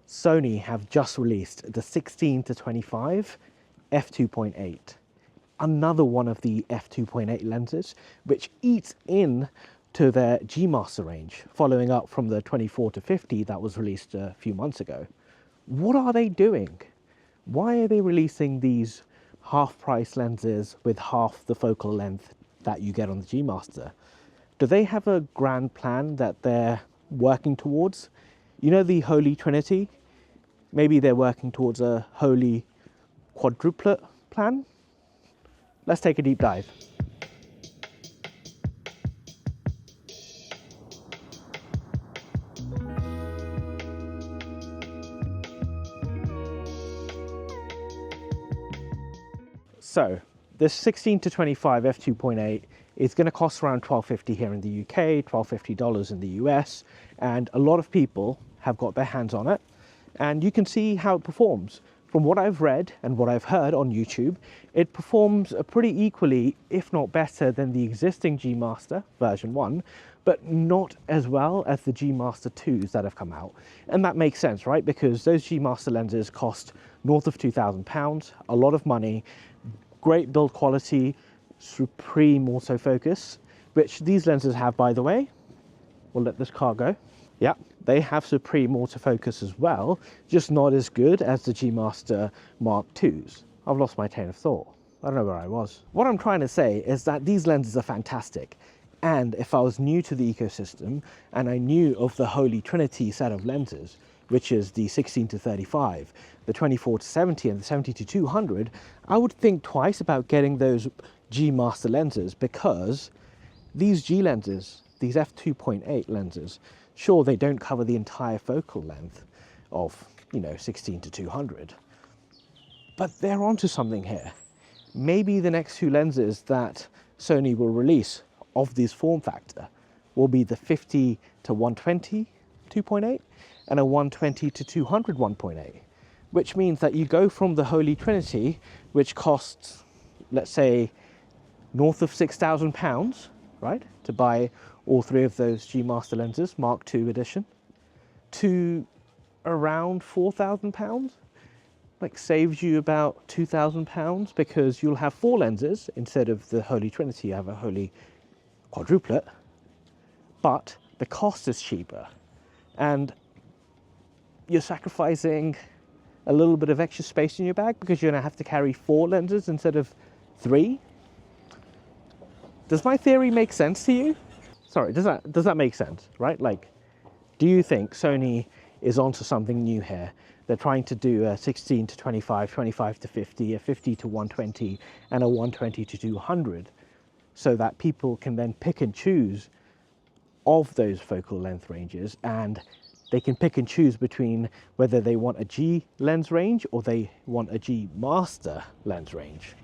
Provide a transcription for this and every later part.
Sony have just released the 16-25 F2.8, another one of the F2.8 lenses, which eats in to their G Master range, following up from the 24-50 that was released a few months ago. What are they doing? Why are they releasing these half-price lenses with half the focal length that you get on the G Master? Do they have a grand plan that they're working towards? You know, the Holy Trinity? Maybe they're working towards a holy quadruplet plan? Let's take a deep dive. So, this 16-25 f2.8 is going to cost around $12.50 here in the UK, $12.50 in the US, and a lot of people have got their hands on it, and you can see how it performs. From what I've read and what I've heard on YouTube, it performs pretty equally, if not better, than the existing G Master version 1, but not as well as the G Master 2s that have come out. And that makes sense, right? Because those G Master lenses cost north of £2,000, a lot of money, great build quality, supreme autofocus, which these lenses have, by the way. We'll let this car go. Yeah, they have supreme autofocus as well, just not as good as the G Master Mark IIs. I've lost my train of thought. I don't know where I was. What I'm trying to say is that these lenses are fantastic. And if I was new to the ecosystem and I knew of the Holy Trinity set of lenses, which is the 16-35, the 24-70 and the 70-200, I would think twice about getting those G Master lenses, because these G lenses, these f2.8 lenses, sure, they don't cover the entire focal length of, 16-200, but they're onto something here. Maybe the next two lenses that Sony will release of this form factor will be the 50-120 2.8 and a 120-200 1.8, which means that you go from the Holy Trinity, which costs, let's say, north of £6,000, right, to buy all three of those G Master lenses, Mark II edition, to around £4,000, like saves you about £2,000, because you'll have four lenses instead of the Holy Trinity. You have a Holy Quadruplet, but the cost is cheaper, and you're sacrificing a little bit of extra space in your bag because you're going to have to carry four lenses instead of three. Does my theory make sense to you? Sorry, does that make sense, right? Like, do you think Sony is onto something new here? They're trying to do a 16-25, 25-50, a 50-120, and a 120-200, so that people can then pick and choose of those focal length ranges, and they can pick and choose between whether they want a G lens range or they want a G Master lens range.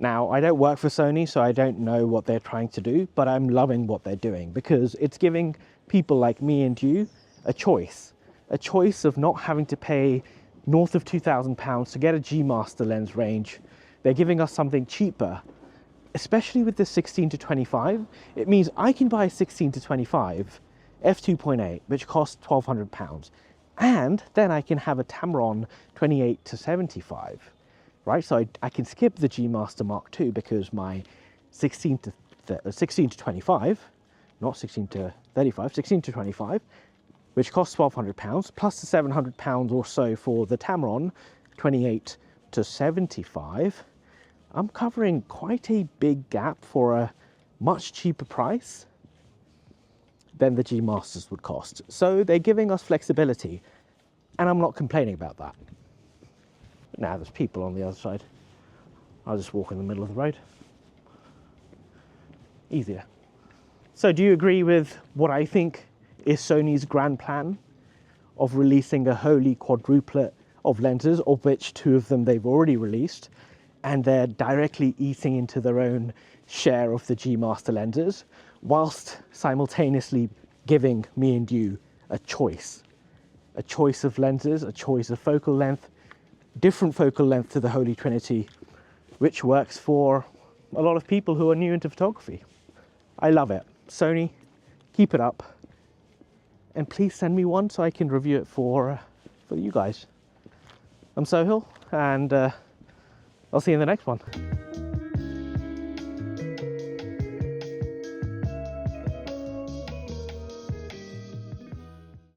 Now, I don't work for Sony, so I don't know what they're trying to do, but I'm loving what they're doing, because it's giving people like me and you a choice of not having to pay north of £2,000 to get a G Master lens range. They're giving us something cheaper, especially with the 16-25. It means I can buy a 16-25 f2.8, which costs £1,200, and then I can have a Tamron 28-75. Right, so I can skip the G Master Mark II, because my 16-25, not 16-35, 16-25, which costs £1,200, plus the £700 or so for the Tamron 28-75, I'm covering quite a big gap for a much cheaper price than the G Masters would cost. So they're giving us flexibility, and I'm not complaining about that. Now there's people on the other side. I'll just walk in the middle of the road. Easier. So do you agree with what I think is Sony's grand plan of releasing a holy quadruplet of lenses, of which two of them they've already released, and they're directly eating into their own share of the G Master lenses, whilst simultaneously giving me and you a choice of lenses, a choice of focal length, different focal length to the Holy Trinity, which works for a lot of people who are new into photography. I love it. Sony, keep it up. and please send me one so I can review it for you guys. I'm Sohail, and I'll see you in the next one.